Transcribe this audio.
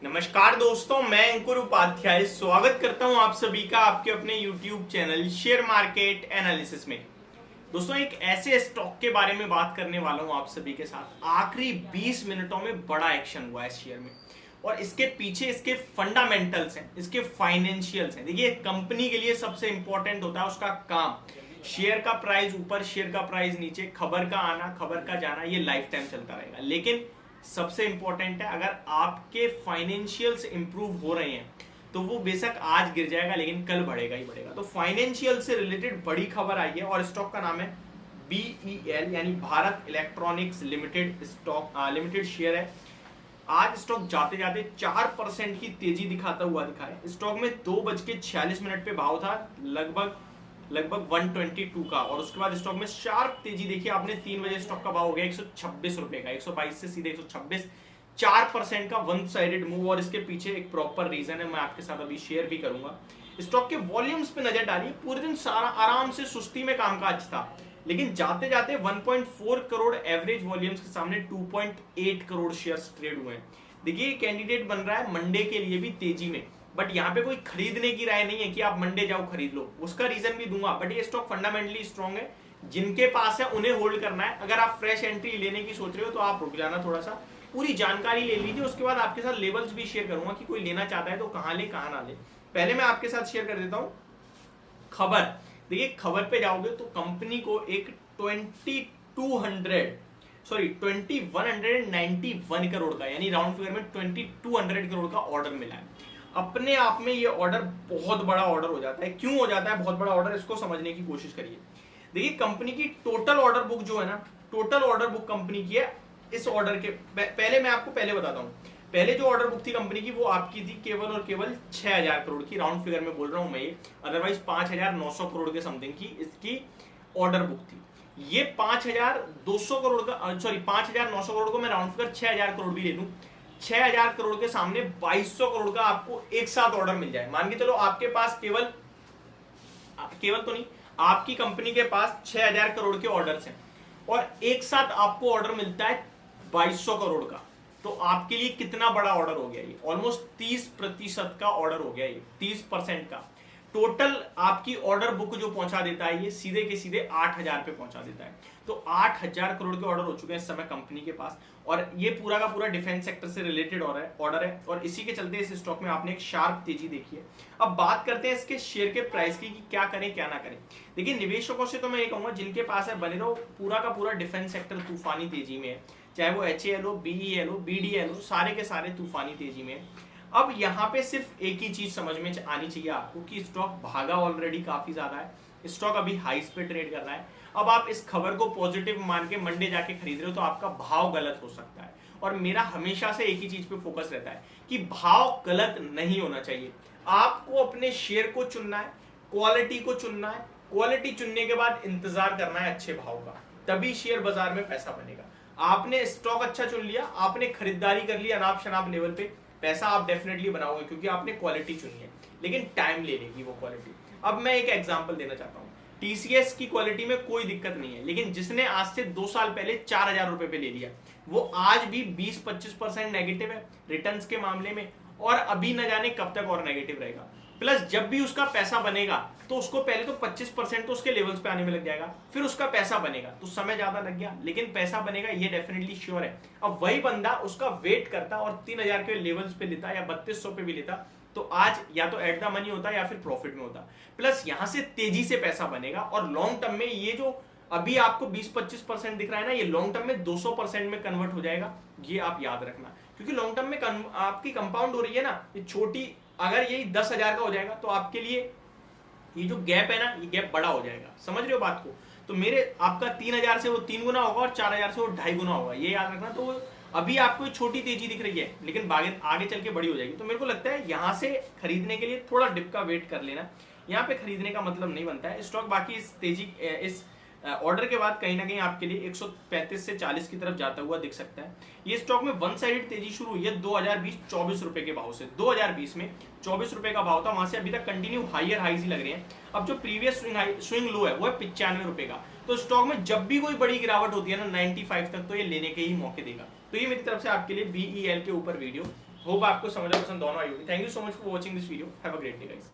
नमस्कार दोस्तों, मैं अंकुर उपाध्याय स्वागत करता हूं आप सभी का आपके अपने YouTube channel share market analysis में। दोस्तों, एक ऐसे स्टॉक के बारे में बात करने वाला हूं आप सभी के साथ। आखिरी 20 मिनटों में बड़ा एक्शन हुआ है इस शेयर में और इसके पीछे इसके फंडामेंटल्स हैं, इसके फाइनेंशियल्स हैं। देखिए, कंपनी के लिए सबसे इंपॉर्टेंट होता है उसका काम। शेयर का प्राइस ऊपर, शेयर का प्राइस नीचे, खबर का आना, खबर का जाना, ये लाइफ टाइम चलता रहेगा। लेकिन सबसे इंपॉर्टेंट है, अगर आपके फाइनेंशियल्स इंप्रूव हो रहे हैं तो वो बेशक आज गिर जाएगा लेकिन कल बढ़ेगा ही बढ़ेगा। तो फाइनेंशियल से रिलेटेड बड़ी खबर आई है और स्टॉक का नाम है BEL यानी Bharat electronics limited. Stock limited share है। आज स्टॉक जाते जाते 4% की तेजी दिखाता हुआ दिखा है। स्टॉक में 2:46 पे भाव था, लगभग 122 का, और उसके बाद स्टॉक में शार्प तेजी देखी आपने। 3 बजे स्टॉक का भाव हो गया 126 रुपए का, 122 से सीधे 126। 4% का वन साइडेड मूव, और इसके पीछे एक प्रॉपर रीजन है, मैं आपके साथ अभी शेयर भी करूंगा। स्टॉक के वॉल्यूम्स पे नजर डालिए। पूरे दिन सारा आराम से सुस्ती में कामकाज था, लेकिन जाते जाते 1.4 करोड़ एवरेज वॉल्यूम्स के सामने 2.8 करोड़ शेयर्स ट्रेड हुए हैं। देखिए, कैंडिडेट बन रहा है मंडे के लिए भी तेजी में, बट यहाँ पे कोई खरीदने की राय नहीं है कि आप मंडे जाओ खरीद लो, उसका रीजन भी दूंगा। बट ये स्टॉक फंडामेंटली स्ट्रॉन्ग है, जिनके पास है उन्हें होल्ड करना है। अगर आप फ्रेश एंट्री लेने की सोच रहे हो तो आप रुक जाना, थोड़ा सा पूरी जानकारी ले लीजिए। उसके बाद आपके साथ लेवल्स भी शेयर करूंगा कि कोई लेना चाहता है तो कहाँ ले कहाँ ना ले। पहले मैं आपके साथ शेयर कर देता हूँ खबर। देखिए, खबर पे जाओगे तो कंपनी को एक 2191 करोड़ का, यानी राउंड फिगर में 2200 करोड़ का ऑर्डर मिला है। अपने आप में ये ऑर्डर बहुत बड़ा ऑर्डर हो जाता है। क्यों हो जाता है बहुत बड़ा ऑर्डर, इसको समझने की कोशिश करिए। देखिए, कंपनी की टोटल ऑर्डर बुक जो है ना, टोटल ऑर्डर बुक कंपनी की है। इस ऑर्डर के पहले मैं आपको बताता हूं। पहले जो ऑर्डर बुक थी कंपनी की, वो आपकी थी केवल और केवल 6000 करोड़ की। राउंड फिगर में बोल रहा हूं मैं ये, अदरवाइज 5900 करोड़ के समथिंग की इसकी ऑर्डर बुक थी। ये 5200 करोड़ का, सॉरी 5900 करोड़ को मैं राउंड फिगर 6000 करोड़ भी ले लूं। 6000 करोड़ के सामने 2200 करोड़ का आपको एक साथ ऑर्डर मिल जाए। मान के चलो आपके पास केवल तो नहीं, आपकी कंपनी के पास 6000 करोड़ के ऑर्डर्स हैं और एक साथ आपको ऑर्डर मिलता है 2200 करोड़ का, तो आपके लिए कितना बड़ा ऑर्डर हो गया ये। ऑलमोस्ट 30% का ऑर्डर हो गया ये, 30% का। टोटल आपकी ऑर्डर बुक जो पहुंचा देता है ये सीधे के सीधे 8000 पे पहुंचा देता है। तो 8000 करोड़ के ऑर्डर हो चुके हैं इस समय कंपनी के पास, और ये पूरा का पूरा डिफेंस सेक्टर से रिलेटेड ऑर्डर है, और इसी के चलते इस स्टॉक में आपने एक शार्प तेजी देखी है। अब बात करते हैं इसके शेयर के प्राइस की कि क्या करें क्या ना करें। देखिए, निवेशकों से तो मैं ये कहूंगा जिनके पास है बने रहो। पूरा का पूरा डिफेंस सेक्टर तूफानी तेजी में है, चाहे वो HAL हो, BEL हो, BDL हो, सारे के सारे तूफानी तेजी में है। अब यहाँ पे सिर्फ एक ही चीज समझ में आनी चाहिए आपको कि स्टॉक भागा ऑलरेडी काफी ज्यादा है। स्टॉक अभी हाइस पे ट्रेड कर रहा है। अब आप इस खबर को पॉजिटिव मान के मंडे जाके खरीद रहे हो तो आपका भाव गलत हो सकता है। और मेरा हमेशा से एक ही चीज पे फोकस रहता है कि भाव गलत नहीं होना चाहिए। आपको अपने शेयर को चुनना है, क्वालिटी को चुनना है। क्वालिटी चुनने के बाद इंतजार करना है अच्छे भाव का, तभी शेयर बाजार में पैसा बनेगा। आपने स्टॉक अच्छा चुन लिया, आपने खरीदारी कर ली अनाप शनाप लेवल पे, पैसा आप डेफिनेटली बनाओगे क्योंकि आपने क्वालिटी चुनी है, लेकिन टाइम ले लेगी वो क्वालिटी। अब मैं एक एग्जांपल देना चाहता हूँ। TCS की क्वालिटी में कोई दिक्कत नहीं है, लेकिन जिसने आज से 2 साल पहले 4000 रुपए पे ले लिया, वो आज भी 20-25% नेगेटिव है रिटर्न्स के मामले में, और अभी न जाने कब तक और नेगेटिव रहेगा। प्लस जब भी उसका पैसा बनेगा तो उसको पहले तो 25% तो उसके लेवल्स पे आने में लग जाएगा, फिर उसका पैसा बनेगा तो समय ज्यादा लग गया, लेकिन पैसा बनेगा ये डेफिनेटली श्योर है। अब वही बंदा उसका वेट करता और 3000 के लेवल्स पे लेता या 3200 पे भी लेता, तो आज या तो एट द मनी होता या फिर प्रॉफिट में होता। प्लस यहां से तेजी से पैसा बनेगा, और लॉन्ग टर्म में ये जो अभी आपको 20-25% दिख रहा है ना, ये लॉन्ग टर्म में 200% में कन्वर्ट हो जाएगा। ये आप याद रखना, क्योंकि लॉन्ग टर्म में आपकी कंपाउंड हो रही है ना, ये छोटी, अगर यही 10,000 का हो जाएगा तो आपके लिए ये जो गैप है ना, ये गैप बड़ा हो जाएगा। समझ रहे हो बात को? तो मेरे आपका 3000 से वो 3 गुना होगा और 4000 से वो 2.5 गुना होगा, ये याद रखना। तो अभी आपको छोटी तेजी दिख रही है, लेकिन आगे चल के बड़ी हो जाएगी। तो मेरे को लगता है यहां से खरीदने के लिए थोड़ा डिप का वेट कर लेना। यहाँ पे खरीदने का मतलब नहीं बनता है। स्टॉक बाकी इस तेजी, इस ऑर्डर के बाद कहीं ना कहीं आपके लिए 135 से 40 की तरफ जाता हुआ दिख सकता है। ये स्टॉक में वन साइडेड तेजी शुरू हुई है 2020 24 रुपए के भाव से। 2020 में 24 रुपए का भाव था, वहां से अभी तक कंटिन्यू हायर हाईज ही लग रहे हैं। अब जो प्रीवियस स्विंग लो है वो है 95 रुपए का। तो स्टॉक में जब भी कोई बड़ी गिरावट होती है ना 95 तक, तो ये लेने के ही मौके देगा। तो ये मेरी तरफ से आपके लिए BEL के ऊपर वीडियो। होप आपको समझ और पसंद दोनों आई होगी। Thank you so much for watching this video, have a great day guys.